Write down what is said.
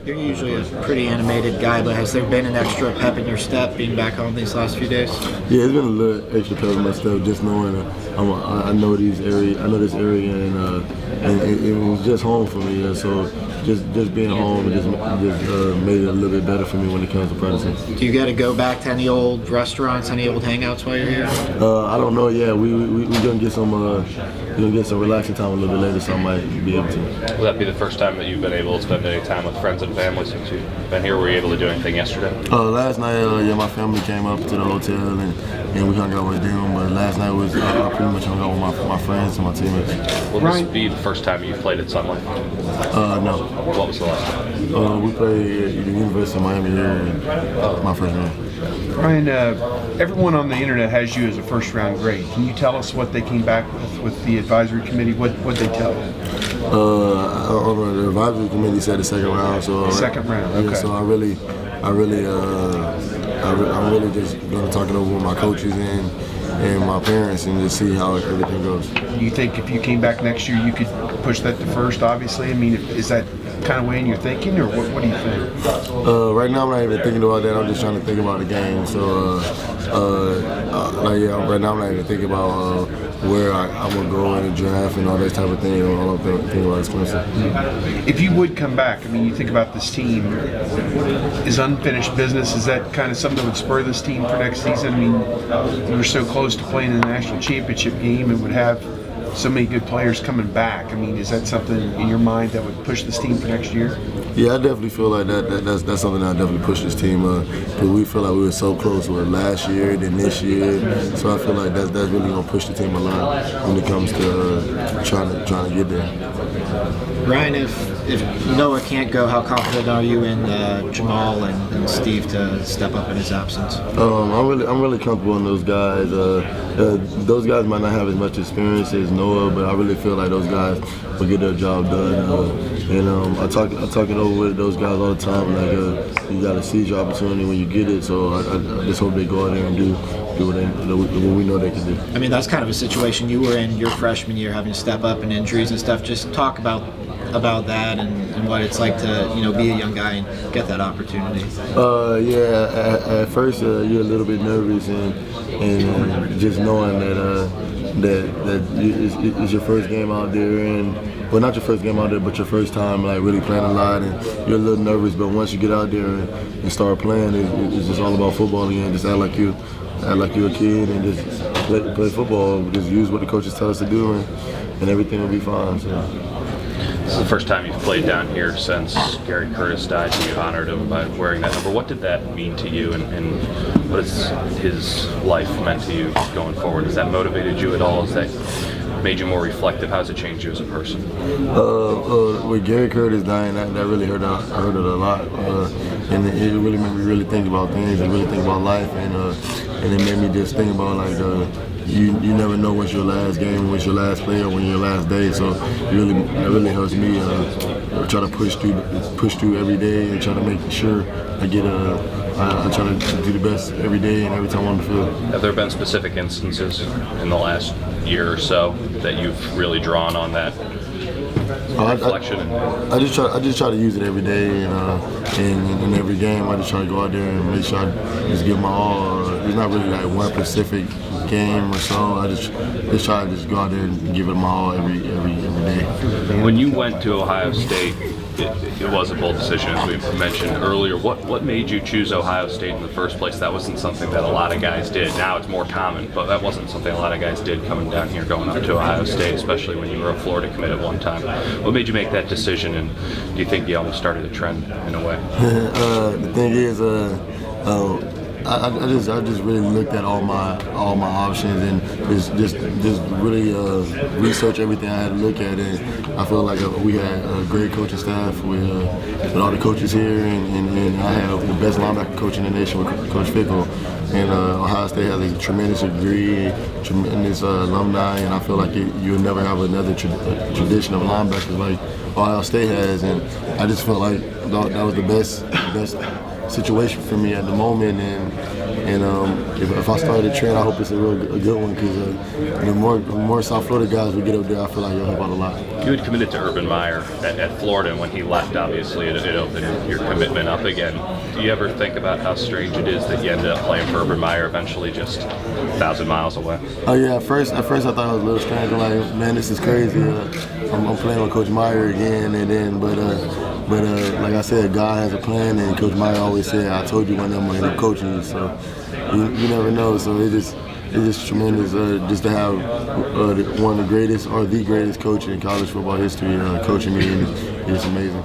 You're usually a pretty animated guy, but has there been an extra pep in your step being back home these last few days? Yeah, it's been a little extra pep in my step, just knowing I know this area, and it was just home for me. And so just being home just made it a little bit better for me when it comes to practicing. Do you get to go back to any old restaurants, any old hangouts while you're here? I don't know yet. We're gonna get some relaxing time a little bit later, so I might be able to. Will that be the first time that you've been able to spend any time with friends and family since you've been here? Were you able to do anything yesterday? Last night, my family came up to the hotel and we hung out with them. But last night was I pretty much hung out with my friends and my teammates. Will this be the first time you've played at Sunlight? No. What was the last time? We played at the University of Miami here my freshman year. Ryan, everyone on the internet has you as a first-round grade. Can you tell us what they came back with the advisory committee? What they tell you? The advisory committee said the second round. So second round. Okay. Yeah, so I'm really just gonna talk it over with my coaches and my parents and just see how everything goes. Do you think if you came back next year, you could push that to first? Obviously, I mean, is that kind of way in your thinking, or what do you think? Right now, I'm not even thinking about that. I'm just trying to think about the game. So, right now, I'm not even thinking about where I'm gonna go in the draft and all that type of thing. All I'm thinking about is Clemson. If you would come back, I mean, you think about this team. Is unfinished business? Is that kind of something that would spur this team for next season? I mean, you were so close to playing in the national championship game and would have so many good players coming back. I mean, is that something in your mind that would push this team for next year? Yeah, I definitely feel like that's something that I definitely push this team. Because we feel like we were so close with last year, then this year. So I feel like that's really gonna push the team a lot when it comes to trying to get there. Ryan, if Noah can't go, how confident are you in Jamal and Steve to step up in his absence? I'm really comfortable in those guys. Those guys might not have as much experience as Noah, but I really feel like those guys will get their job done. I talk it over with those guys all the time. Like you got to seize your opportunity when you get it. So I just hope they go out there and do what we know they can do. I mean, that's kind of a situation you were in your freshman year, having to step up and injuries and stuff. Just talk about that and what it's like to be a young guy and get that opportunity. At first you're a little bit nervous and just knowing that it's your first game out there, and well, not your first game out there, but your first time like really playing a lot, and you're a little nervous. But once you get out there and start playing, it's just all about football again. Just act like you're a kid and just play football. Just use what the coaches tell us to do, and everything will be fine. So. This is the first time you've played down here since Gary Curtis died, and you honored him by wearing that number. What did that mean to you, and what has his life meant to you going forward? Has that motivated you at all? Has that made you more reflective? How has it changed you as a person? With Gary Curtis dying, that really hurt it a lot, and it really made me really think about things and really think about life, and it made me just think about like. You never know when's your last game, when's your last play, or when your last day. So it really helps me try to push through every day and try to make sure I try to do the best every day and every time on the field. Have there been specific instances in the last year or so that you've really drawn on that reflection? I just try to use it every day and in every game. I just try to go out there and make sure I just give my all. It's not really like one specific game or so. I just try to go out there and give it my all every day. When you went to Ohio State, it was a bold decision, as we mentioned earlier. What made you choose Ohio State in the first place? That wasn't something that a lot of guys did. Now it's more common, but that wasn't something a lot of guys did coming down here, going up to Ohio State, especially when you were a Florida commit at one time. What made you make that decision, and do you think you almost started a trend in a way? The thing is, I just really looked at all my options and just really research everything I had to look at, and I feel like we had a great coaching staff with all the coaches here, and I had the best linebacker coach in the nation with Coach Fickle, and Ohio State has a tremendous degree, tremendous alumni, and I feel like you'll never have another tradition of linebackers like Ohio State has, and I just felt like that was the best situation for me at the moment, and if I start a trend, I hope it's a good one, because the more South Florida guys we get up there, I feel like it'll help out a lot. You had committed to Urban Meyer at Florida, and when he left, obviously, it opened your commitment up again. Do you ever think about how strange it is that you ended up playing for Urban Meyer eventually just 1,000 miles away? Oh yeah, at first I thought it was a little strange. I'm like, man, this is crazy. I'm playing with Coach Meyer again, and then but like I said, God has a plan, and Coach Meyer always said, "I told you one day I'm gonna end up coaching you." So you never know. So it's just tremendous just to have one of the greatest or the greatest coach in college football history coaching me. It's amazing.